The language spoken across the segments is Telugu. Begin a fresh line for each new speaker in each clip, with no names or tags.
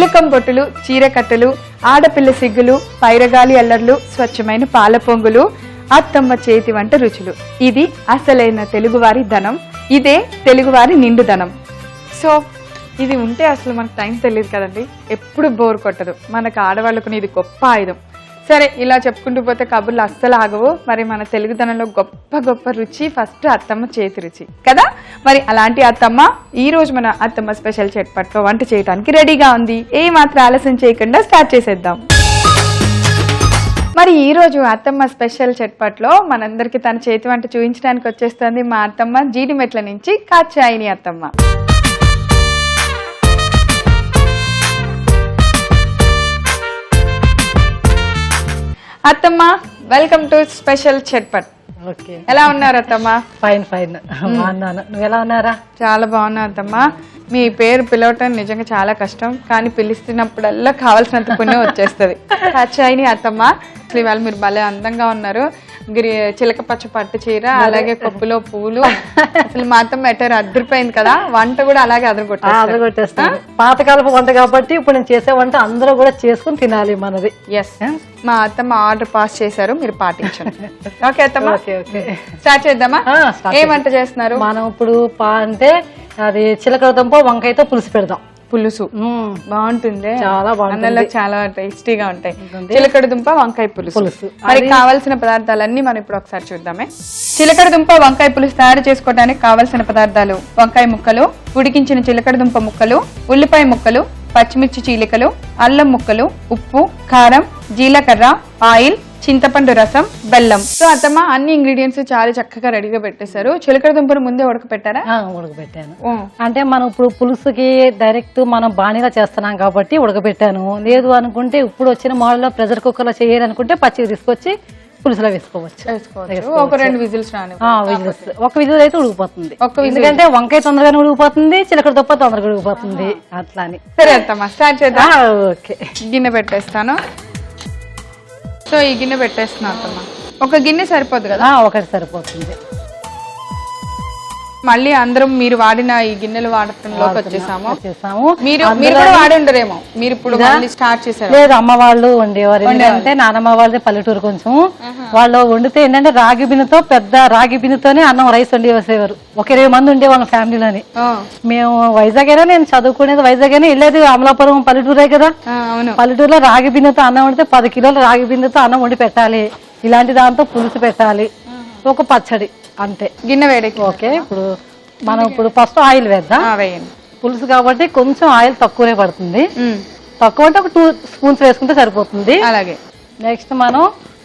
తిలకం బొట్టులు, చీరకట్టలు, ఆడపిల్ల సిగ్గులు, పైరగాలి అల్లర్లు, స్వచ్ఛమైన పాల పొంగులు, అత్తమ్మ చేతి వంట రుచులు. ఇది అసలైన తెలుగువారి ధనం. ఇదే తెలుగువారి నిండుదనం. సో ఇది ఉంటే అసలు మనకు టైం తెలియదు కదండి, ఎప్పుడు బోర్ కొట్టదు. మనకు ఆడవాళ్ళకు ఇది గొప్ప ఆయుధం. సరే, ఇలా చెప్పుకుంటూ పోతే కబుర్లు అస్సలు ఆగవు. మరి మన తెలుగుదనంలో గొప్ప గొప్ప రుచి ఫస్ట్ అత్తమ్మ చేతి రుచి కదా. మరి అలాంటి అత్తమ్మ ఈ రోజు మన అత్తమ్మ స్పెషల్ చట్పట్లో వంట చేయడానికి రెడీగా ఉంది. ఏ మాత్రం ఆలస్యం చేయకుండా స్టార్ట్ చేసేద్దాం. మరి ఈ రోజు అత్తమ్మ స్పెషల్ చట్పట్లో మనందరికి తన చేతి వంట చూపించడానికి వచ్చేస్తుంది మా అత్తమ్మ జీడిమెట్ల నుంచి కాచాయిని అత్తమ్మ. అత్తమ్మ, welcome to special chatpat.
Okay,
ఎలా ఉన్నారు అత్తమ్మ?
ఫైన్ ఫైన్ బాగున్నాను. నువ్వు ఎలా ఉన్నారా?
చాలా బాగున్నా అత్తమ్మ. మీ పేరు పిలవటం నిజంగా చాలా కష్టం, కానీ పిలుస్తున్నప్పుడల్లా కావాల్సినంత పుణ్యం వచ్చేస్తుంది. కాచాయిని అత్తమ్మ, అసలు ఇవాళ మీరు భలే అందంగా ఉన్నారు. చిలక పచ్చ పట్టు చీర, అలాగే కొప్పులో పూలు. అసలు మా అత్తమ్మ ఎటర్ అదిరిపోయింది కదా. వంట కూడా అలాగే
అదరగొట్టేస్తాను. పాతకాలపు వంట కాబట్టి ఇప్పుడు నేను చేసే వంట అందరూ కూడా చేసుకుని తినాలి మనది.
ఎస్, మా అత్తమ్మ ఆర్డర్ పాస్ చేశారు, మీరు పాటించండి. ఓకే అత్తమ్మ, స్టార్ట్ చేద్దామా? ఏం వంట చేస్తున్నారు?
మనం ఇప్పుడు అంటే అది చిలకడ దుంప వంకాయతో పులుసు పెడదాం.
పులుసు బాగుంటుంది,
చాలా బాగుంటుంది,
చాలా టేస్టీగా ఉంటాయి. చిలకడ దుంప వంకాయ పులుసు. మరి కావాల్సిన పదార్థాలన్నీ మనం ఇప్పుడు ఒకసారి చూద్దామే. చిలకడ దుంప వంకాయ పులుసు తయారు చేసుకోవడానికి కావాల్సిన పదార్థాలు: వంకాయ ముక్కలు, ఉడికించిన చిలకడ దుంప ముక్కలు, ఉల్లిపాయ ముక్కలు, పచ్చిమిర్చి చీలికలు, అల్లం ముక్కలు, ఉప్పు, కారం, జీలకర్ర, ఆయిల్, చింతపండు రసం, బెల్లం. సో అత్తమ్మ అన్ని ఇంగ్రీడియంట్స్ చాలా చక్కగా రెడీగా పెట్టేశారు. చిలకడ దుంపను ముందే ఉడకపెట్టారా?
ఉడకబెట్టాను. అంటే మనం ఇప్పుడు పులుసుకి డైరెక్ట్ మనం బాణీలా చేస్తున్నాం కాబట్టి ఉడకబెట్టాను. లేదు అనుకుంటే ఇప్పుడు వచ్చిన మోడల్లో ప్రెషర్ కుక్కర్ లో చేయాలనుకుంటే పచ్చిగా తీసుకొచ్చి పులుసులో వేసుకోవచ్చు.
ఒక 2 విజిల్స్
ఒక విజిల్ అయితే ఉడికిపోతుంది. ఎందుకంటే వంకాయ తొందరగానే ఉడికిపోతుంది, చిలకడ దుంప తొందరగా ఉడికిపోతుంది. అట్లా అని.
సరే అత్తమ్మ, స్టార్ట్ చేద్దాం.
ఓకే,
గిన్నె పెట్టేస్తాను. సో ఈ గిన్నె పెట్టేస్తున్నా అత్తమ్మ. ఒక గిన్నె సరిపోదు కదా?
ఒకటి సరిపోతుంది.
మళ్ళీ అందరం మీరు వాడిన ఈ గిన్నెలు వాడటంలోకి వచ్చేసాము. మీరు కూడా వాడి ఉండరేమో, మీరు ఇప్పుడు స్టార్ట్ చేశారు?
లేదు, అమ్మ వాళ్ళు వండేవారు. ఎందుకంటే నానమ్మ వాళ్ళది పల్లెటూరు కొంచెం. వాళ్ళు వండితే ఏంటంటే రాగి బిన్నెతో, పెద్ద రాగి బిన్నెతోనే అన్నం రైస్ వండి వేసేవారు. ఒక 20 మంది ఉండేవాళ్ళం ఫ్యామిలీలోని. మేము వైజాగ్ అయినా, నేను చదువుకునేది వైజాగ్ అయినా, వెళ్ళేది అమలాపురం పల్లెటూరే కదా. పల్లెటూరులో రాగి బిన్నెతో అన్నం వండితే 10 కిలోల రాగి బిన్నెతో అన్నం వండి పెట్టాలి. ఇలాంటి దాంతో పులుసు పెట్టాలి, ఒక పచ్చడి, అంతే.
గిన్నె వేడెక్కి.
ఓకే, ఇప్పుడు మనం ఇప్పుడు ఫస్ట్ ఆయిల్ వేద్దాం. పులుసు కాబట్టి కొంచెం ఆయిల్ తక్కువనే పడుతుంది. తక్కువ అంటే ఒక 2 స్పూన్స్ వేసుకుంటే సరిపోతుంది.
అలాగే.
నెక్స్ట్ మనం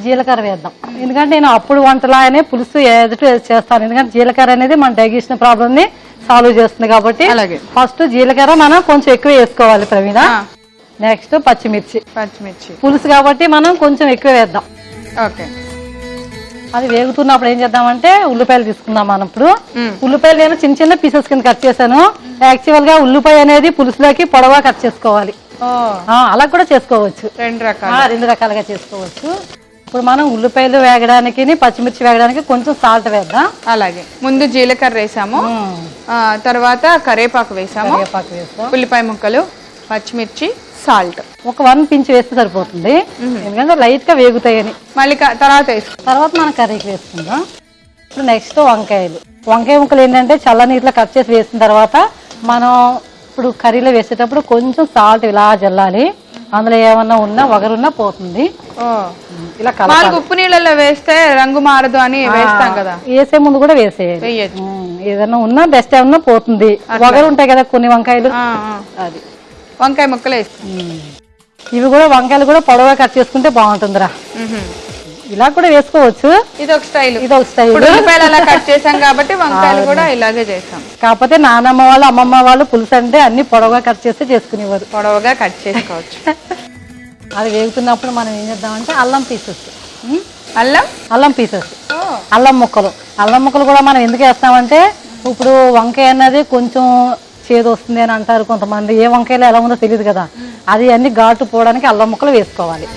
జీలకర్ర వేద్దాం. ఎందుకంటే నేను అప్పుడు వంటలాగానే పులుసు ఎదుటి చేస్తాను. ఎందుకంటే జీలకర్ర అనేది మన డైజెషన్ ప్రాబ్లమ్ ని సాల్వ్ చేస్తుంది కాబట్టి ఫస్ట్ జీలకర్ర మనం కొంచెం ఎక్కువ వేసుకోవాలి ప్రవీణ. నెక్స్ట్ పచ్చిమిర్చి. పులుసు కాబట్టి మనం కొంచెం ఎక్కువ వేద్దాం.
ఓకే,
అది వేగుతున్నప్పుడు ఏం చేద్దామంటే ఉల్లిపాయలు తీసుకుందాం. మనం ఇప్పుడు ఉల్లిపాయలు నేను చిన్న చిన్న పీసెస్ కింద కట్ చేశాను. యాక్చువల్ గా ఉల్లిపాయ అనేది పులుసులోకి పొడవా కట్ చేసుకోవాలి. అలా కూడా చేసుకోవచ్చు, 2 రకాలుగా చేసుకోవచ్చు. ఇప్పుడు మనం ఉల్లిపాయలు వేగడానికి, పచ్చిమిర్చి వేగడానికి కొంచెం సాల్ట్ వేద్దాం.
అలాగే, ముందు జీలకర్ర వేసాము, తర్వాత కరివేపాకు వేసాము, ఉల్లిపాయ ముక్కలు, పచ్చిమిర్చి, సాల్ట్
ఒక 1 పించ్ వేస్తే సరిపోతుంది. ఎందుకంటే లైట్ గా వేగుతాయని.
మళ్ళీ తర్వాత
మనం కర్రీకి వేసుకుందాం. ఇప్పుడు నెక్స్ట్ వంకాయ ముక్కలు ఏంటంటే చల్ల నీటిలో కట్ చేసి వేసిన తర్వాత మనం ఇప్పుడు కర్రీలో వేసేటప్పుడు కొంచెం సాల్ట్ ఇలా జల్లాలి. అందులో ఏమన్నా ఉన్నా వగరున్నా పోతుంది.
ఇలా ఉప్పు నీళ్ళలో వేస్తే రంగు మారదు అని వేస్తాం కదా,
వేసే ముందు కూడా వేసేయాలి. ఏదన్నా ఉన్నా బెస్ట్ ఏమన్నా పోతుంది. వగరు ఉంటాయి కదా కొన్ని వంకాయలు, అది
వంకాయ ముక్కలు వేస్తాం.
ఇవి కూడా వంకాయలు కూడా పొడవుగా కట్ చేసుకుంటే బాగుంటుందిరా. ఇలా కూడా వేసుకోవచ్చు.
ఇదొక స్టైల్.
ఉల్లిపాయలు
అలా కట్ చేసాం కాబట్టి వంకాయలు కూడా ఇలాగే చేసాం.
కాకపోతే నానమ్మ వాళ్ళు, అమ్మమ్మ వాళ్ళు పులుసు అంటే అన్ని పొడవుగా కట్ చేస్తే చేసుకునేవారు.
పొడవుగా కట్ చేసుకోవచ్చు.
అది వేగుతున్నప్పుడు మనం ఏం చేద్దామంటే అల్లం పీసెస్. అల్లం ముక్కలు కూడా మనం ఎందుకు వేస్తామంటే ఇప్పుడు వంకాయ అన్నది కొంచెం చేదు వస్తుంది అని అంటారు కొంతమంది. ఏ వంకాయలో ఎలా ఉందో తెలియదు కదా, అది అన్ని ఘాటు పోవడానికి అల్లం ముక్కలు వేసుకోవాలి.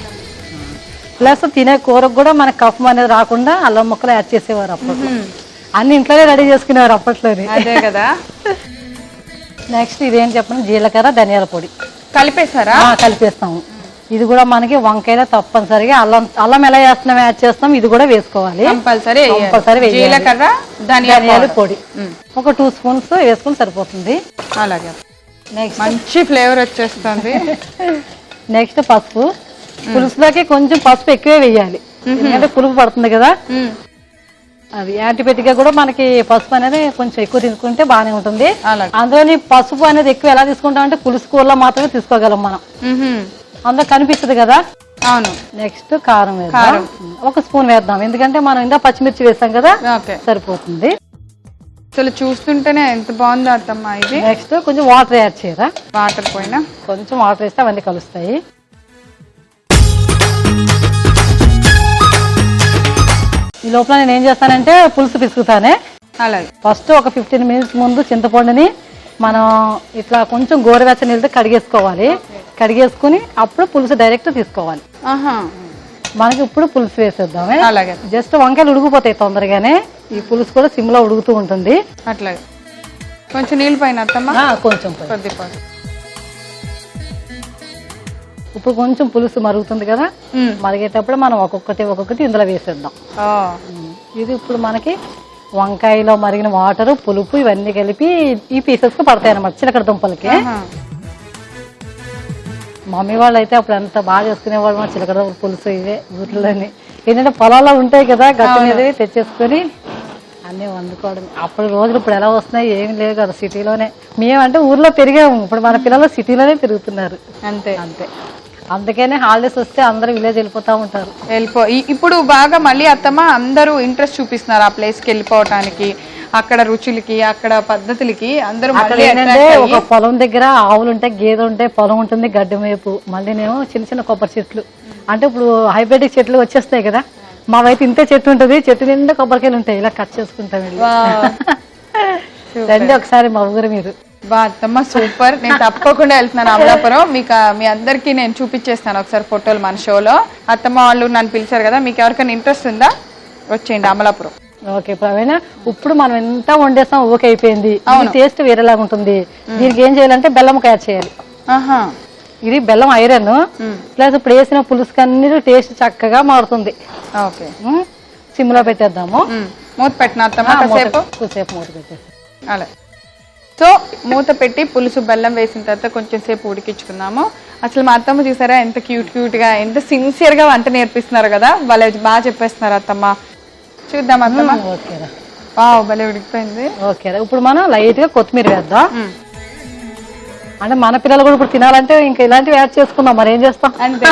ప్లస్ తినే కూరకు కూడా మనకు కఫం అనేది రాకుండా అల్లం ముక్కలు యాడ్ చేసేవారు అప్పట్లో. అన్ని ఇంట్లోనే రెడీ చేసుకునేవారు అప్పట్లోనే.
అదే కదా.
నెక్స్ట్ ఇదేం చెప్పండి, జీలకర్ర ధనియాల పొడి.
కలిపేసారా?
కలిపేస్తాము. ఇది కూడా మనకి వంకాయలో తప్పనిసరిగా అల్లం ఎలా చేస్తున్నాం యాడ్ చేస్తాం, ఇది కూడా వేసుకోవాలి
కంపల్సరీ.
జీలకర్ర ధనియాల పొడి ఒక 2 స్పూన్స్ వేసుకుని సరిపోతుంది.
అలాగే నెక్స్ట్ మంచి ఫ్లేవర్ వచ్చేస్తుంది.
నెక్స్ట్ పసుపు. పులుసులోకి కొంచెం పసుపు ఎక్కువే వేయాలి, ఎందుకంటే పులుపు పడుతుంది కదా. అది యాంటీబయాటిక్ గా కూడా మనకి పసుపు అనేది కొంచెం ఎక్కువ తీసుకుంటే బాగానే ఉంటుంది. అందులోని పసుపు అనేది ఎక్కువ ఎలా తీసుకుంటాం అంటే పులుసు కూరలో మాత్రమే తీసుకోగలం మనం, అందులో కనిపిస్తుంది కదా.
అవును.
నెక్స్ట్ కారం వేద్దాం, 1 స్పూన్ వేద్దాం, ఎందుకంటే మనం ఇంకా పచ్చిమిర్చి వేస్తాం కదా, సరిపోతుంది.
అసలు చూస్తుంటేనే ఎంత బాగుందో అత్తమ్మ ఇది.
నెక్స్ట్ కొంచెం వాటర్ యాడ్ చేయరా?
వాటర్ పోయినా
కొంచెం వాటర్ వేస్తే అవన్నీ కలుస్తాయి. ఈ లోపల నేను ఏం చేస్తానంటే పులుసు పిసుకుతానే.
అలాగే
ఫస్ట్ ఒక 15 మినిట్స్ ముందు చింతపండుని మనం ఇట్లా కొంచెం గోరువెచ్చని నీళ్ళతో కడిగేసుకోవాలి. కడిగేసుకుని అప్పుడు పులుసు డైరెక్ట్ తీసుకోవాలి. మనకి ఇప్పుడు పులుసు వేసేద్దామే.
అలాగే
జస్ట్ వంకాయలు ఉడికిపోతాయి తొందరగానే, ఈ పులుసు కూడా సిమ్ లో ఉడుకుతూ ఉంటుంది.
అట్లాగే కొంచెం నీళ్ళు పైన అత్తమ్మ,
కొంచెం ఇప్పుడు కొంచెం పులుసు మరుగుతుంది కదా, మరిగేటప్పుడు మనం ఒక్కొక్కటి ఇందులో వేసేద్దాం. ఇది ఇప్పుడు మనకి వంకాయలో మరిగిన వాటర్, పులుపు ఇవన్నీ కలిపి ఈ పీసెస్ కి పడతాయి అన్నమాట, చిలకడ దుంపలకి. మమ్మీ వాళ్ళు అయితే అప్పుడు ఎంత బాగా చేసుకునేవాళ్ళు మా చిలకడ పులుసు ఇవే ఊర్లోని. ఏంటంటే పొలాల్లో ఉంటాయి కదా, గట్టి మీద తెచ్చేసుకొని అన్నీ వండుకోవడం. అప్పుడు రోజులు ఇప్పుడు ఎలా వస్తున్నాయి ఏమి లేవు కదా సిటీలోనే. మేమంటే ఊర్లో పెరిగాము, ఇప్పుడు మన పిల్లలు సిటీలోనే పెరుగుతున్నారు. అంతే అంతే. అందుకనే హాలిడేస్ వస్తే అందరూ విలేజ్ వెళ్ళిపోతా ఉంటారు.
ఇప్పుడు బాగా మళ్ళీ అత్తమ్మ అందరూ ఇంట్రెస్ట్ చూపిస్తున్నారు ఆ ప్లేస్ కి వెళ్ళిపోవటానికి, అక్కడ రుచులకి, అక్కడ పద్ధతులకి. అందరూ
ఏంటంటే ఒక పొలం దగ్గర ఆవులు ఉంటాయి, గేదె ఉంటాయి, పొలం ఉంటుంది, గడ్డి వైపు మళ్ళీ నేను చిన్న కొబ్బరి చెట్లు. అంటే ఇప్పుడు హైబ్రిడ్ చెట్లు వచ్చేస్తాయి కదా, మా వైపు ఇంతే చెట్టు ఉంటుంది, చెట్టు నిండా కొబ్బరికాయలు ఉంటాయి, ఇలా కట్ చేసుకుంటాం. రండి ఒకసారి మా ఊరు మీరు.
అత్తమ్మ సూపర్. నేను తప్పకుండా వెళ్తున్నాను అమలాపురం. మీకు మీ అందరికి నేను చూపించేస్తాను ఒకసారి ఫోటోలు మన షోలో. అత్తమ్మ వాళ్ళు నన్ను పిలిచారు కదా, మీకు ఎవరికైనా ఇంట్రెస్ట్ ఉందా వచ్చేయండి అమలాపురం.
ఓకే ప్రవీణ, ఇప్పుడు మనం ఎంత వండేస్తాం ఓకే అయిపోయింది. టేస్ట్ వేరేలాగా ఉంటుంది. దీనికి ఏం చేయాలంటే బెల్లం యాడ్ చేయాలి. ఇది బెల్లం ఐరన్ ప్లస్ ఇప్పుడు వేసిన పులుసు కన్నీ టేస్ట్ చక్కగా మారుతుంది.
ఓకే
సిమ్ లో పెట్టేద్దాము.
మూత పెట్టిన
కొద్దిసేపు మూత పెట్టేసి
అలా. సో మూత పెట్టి పులుసు బెల్లం వేసిన తర్వాత కొంచెం సేపు ఉడికించుకుందాము. అసలు మా అత్తమ్మ చూసారా ఎంత క్యూట్ గా, ఎంత సిన్సియర్ గా వంట నేర్పిస్తున్నారు కదా, భలే బాగా చెప్పేస్తున్నారు అత్తమ్మ. చూద్దాం అత్తమ్మ.
ఓకేరా,
భలే ఉడికిపోయింది.
ఓకేరా, ఇప్పుడు మనం లైట్ గా కొత్తిమీర వేద్దాం. అంటే మన పిల్లలు కూడా ఇప్పుడు తినాలంటే ఇంకా ఇలాంటివి యాడ్ చేసుకుందాం, మరి ఏం చేస్తాం.
అంతే.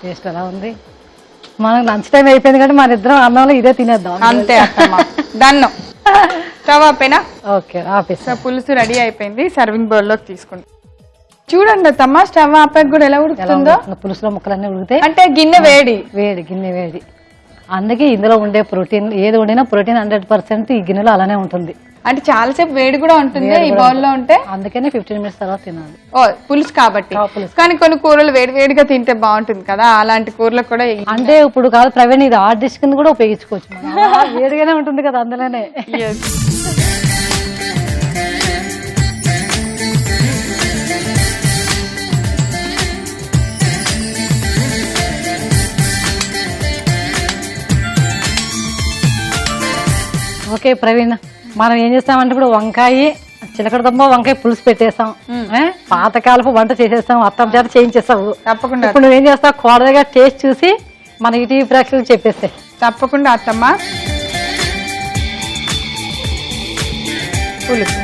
టేస్ట్ ఎలా ఉంది? మనకు లంచ్ టైం అయిపోయింది కాబట్టి మన ఇద్దరం అన్నంలో ఇదే తినేద్దాం.
అంతే అత్తమ్మ. దన్నం స్టవ్ ఆపేనా?
ఓకే ఆపేసా.
పులుసు రెడీ అయిపోయింది, సర్వింగ్ బౌల్ లోకి తీసుకుంటాం. చూడండి అత్తమ్మ స్టవ్ ఆపాక కూడా ఎలా ఉడుకుతుందో.
పులుసులో ముక్కలన్నీ ఉడికితే
అంటే గిన్నె
వేడి. అందుకే ఇందులో ఉండే ప్రోటీన్, ఏది వండినా ప్రోటీన్ 100% ఈ గిన్నెలో అలానే ఉంటుంది.
అంటే చాలా సేపు వేడి కూడా ఉంటుంది ఈ బౌల్ లో ఉంటే,
అందుకనే 15 మినిట్స్ తర్వాత తినాలి.
పులుసు కాబట్టి. కానీ కొన్ని కూరలు వేడిగా తింటే బాగుంటుంది కదా, అలాంటి కూరలు కూడా.
అంటే ఇప్పుడు కాదు ప్రవీణ్, ఇది హార్డ్ డిష్ కింద కూడా ఉపయోగించుకోవచ్చు, వేడిగానే ఉంటుంది కదా అందులోనే. ఓకే ప్రవీణ్, మనం ఏం చేస్తామంటే ఇప్పుడు వంకాయ చిలకడ దుంప వంకాయ పులుసు పెట్టేస్తాం, పాతకాలపు వంట చేసేస్తాం, అత్తం చేత చేయించేస్తావు.
తప్పకుండా.
ఇప్పుడు నువ్వేం చేస్తావు, కోడగా టేస్ట్ చూసి మన టీవీ ప్రేక్షకులకు చెప్పేస్తే.
తప్పకుండా అత్తమ్మ. పులుసు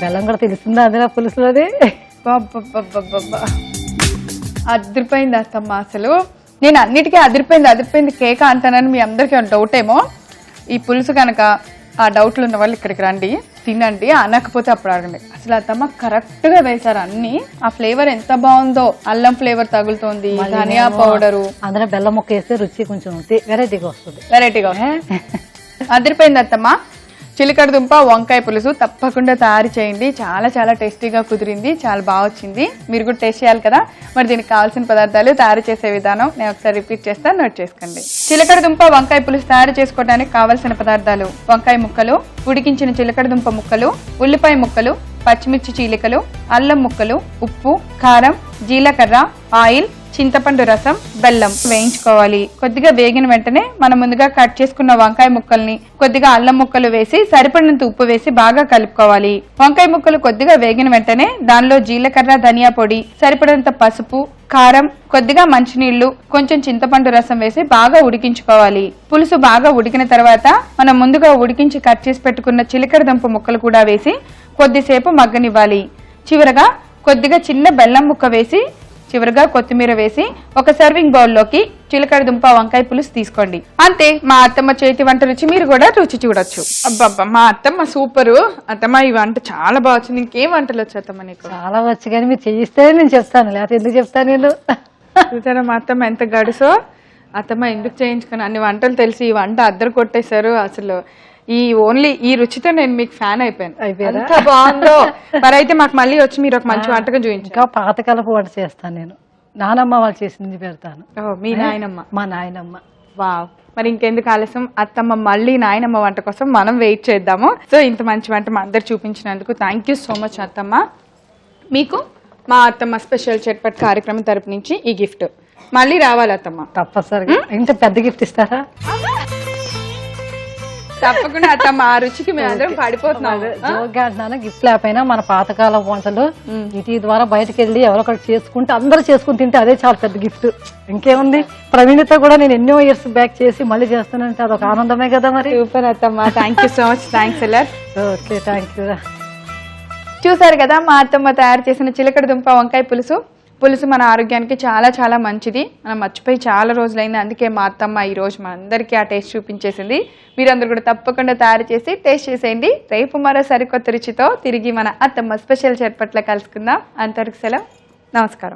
బెల్లం కూడా తెలుస్తుందా అదే పులుసులోది?
అదిరిపోయింది అత్తమ్మ. అసలు నేను అన్నిటికీ అదిరిపోయింది కేక అంటానని మీ అందరికీ డౌట్ ఏమో. ఈ పులుసు కనుక ఆ డౌట్లు ఉన్న వాళ్ళు ఇక్కడికి రండి, తినండి, అనకపోతే అప్పుడు అడగండి. అసలు అత్తమ్మ కరెక్ట్ గా వేశారు అన్ని. ఆ ఫ్లేవర్ ఎంత బాగుందో, అల్లం ఫ్లేవర్ తగులుతోంది, ధనియా పౌడరు,
అందులో బెల్లం ముక్క వేస్తే రుచి కొంచెం వెరైటీగా వస్తుంది.
అదిరిపోయింది అత్తమ్మ. చిలకడ దుంప వంకాయ పులుసు తప్పకుండా తయారు చేయండి. చాలా చాలా టేస్టీగా కుదిరింది, చాలా బాగా వచ్చింది. మీరు కూడా టేస్ట్ చేయాలి కదా. మరి దీనికి కావాల్సిన పదార్థాలు, తయారు చేసే విధానం నేను ఒకసారి రిపీట్ చేస్తాను, నోట్ చేసుకోండి. చిలకడ దుంప వంకాయ పులుసు తయారు చేసుకోవడానికి కావాల్సిన పదార్థాలు: వంకాయ ముక్కలు, ఉడికించిన చిలకడ దుంప ముక్కలు, ఉల్లిపాయ ముక్కలు, పచ్చిమిర్చి చీలికలు, అల్లం ముక్కలు, ఉప్పు, కారం, జీలకర్ర, ఆయిల్, చింతపండు రసం, బెల్లం వేయించుకోవాలి. కొద్దిగా వేగిన వెంటనే మనం ముందుగా కట్ చేసుకున్న వంకాయ ముక్కల్ని కొద్దిగా అల్లం ముక్కలు వేసి సరిపడినంత ఉప్పు వేసి బాగా కలుపుకోవాలి. వంకాయ ముక్కలు కొద్దిగా వేగిన వెంటనే దానిలో జీలకర్ర, ధనియా పొడి, సరిపడినంత పసుపు, కారం, కొద్దిగా మంచినీళ్లు, కొంచెం చింతపండు రసం వేసి బాగా ఉడికించుకోవాలి. పులుసు బాగా ఉడికిన తర్వాత మనం ముందుగా ఉడికించి కట్ చేసి పెట్టుకున్న చిలకడ దుంప ముక్కలు కూడా వేసి కొద్దిసేపు మగ్గనివ్వాలి. చివరగా కొద్దిగా చిన్న బెల్లం ముక్క వేసి చివరిగా కొత్తిమీర వేసి ఒక సర్వింగ్ బౌల్లోకి చిలకడ దుంప వంకాయ పులుసు తీసుకోండి. అంతే, మా అత్తమ్మ చేతి వంట రుచి మీరు కూడా రుచి చూడొచ్చు. అబ్బబ్బా, మా అత్తమ్మ సూపరు. అత్తమ్మ ఈ వంట చాలా బాగా వచ్చింది. ఇంకేం వంటలు వచ్చు అత్తమ్మ నీకు?
చాలా వచ్చు, కానీ మీరు చేయిస్తే నేను చెప్తాను, లేకపోతే ఎందుకు చెప్తాను నేను.
చూసారా మా అత్తమ్మ ఎంత గడుసో. అత్తమ్మ ఎందుకు చేయించుకుని అన్ని వంటలు తెలిసి ఈ వంట అద్దరు కొట్టేశారు. అసలు ఓన్లీ ఈ రుచితో నేను మీకు ఫ్యాన్ అయిపోయాను. ఎంత బాగుందో. మరి అయితే మాకు మళ్ళీ వచ్చి మీరు ఒక మంచి వంటగా చూపించారు.
ఇంకా పాతకాలపు వంట చేస్తాను నేను. నానమ్మ వాళ్ళు చేసింది పెడతాను.
మీ నాయనమ్మ?
మా నాయనమ్మ.
వావ్. మరి ఇంకెందుకు ఆలస్యం, అత్తమ్మ మళ్ళీ నాయనమ్మ వంట కోసం మనం వెయిట్ చేద్దాము. సో ఇంత మంచి వంట మా అందరు చూపించినందుకు థ్యాంక్ యూ సో మచ్ అత్తమ్మ. మీకు మా అత్తమ్మ స్పెషల్ చట్పట్ కార్యక్రమం తరపు నుంచి ఈ గిఫ్ట్. మళ్ళీ రావాలి అత్తమ్మ
తప్పనిసరిగా. ఇంత పెద్ద గిఫ్ట్ ఇస్తారా?
తప్పకుండా అత్తమ్మ. ఆ రుచికి మేము అందరం పడిపోతున్నాము.
జోగ్గా అంటున్నాను, గిఫ్ట్ లేకపోయినా మన పాతకాలం వంటలు ఇటీ ద్వారా బయటకు వెళ్ళి ఎవరొకరు చేసుకుంటే అందరూ చేసుకుని తింటే అదే చాలా పెద్ద గిఫ్ట్. ఇంకేముంది, ప్రవీణతో కూడా నేను ఎన్నో ఇయర్స్ బ్యాక్ చేసి మళ్ళీ చేస్తానంటే అదొక ఆనందమే కదా. మరి
సూపర్ అత్తమ్మ, thank you so much. Thanks a lot.
Okay, thank you.
చూసారు కదా మా అత్తమ్మ తయారు చేసిన చిలకడ దుంప వంకాయ పులుసు. పులుసు మన ఆరోగ్యానికి చాలా చాలా మంచిది. మనం మర్చిపోయి చాలా రోజులైంది. అందుకే మా అత్తమ్మ ఈ రోజు మా అందరికీ ఆ టేస్ట్ చూపించేసింది. మీరందరూ కూడా తప్పకుండా తయారు చేసి టేస్ట్ చేసేయండి. రేపు మరో సరికొత్త రుచితో తిరిగి మన అత్తమ్మ స్పెషల్ చట్పట్ల కలుసుకుందాం. అంతవరకు సెలవు, నమస్కారం.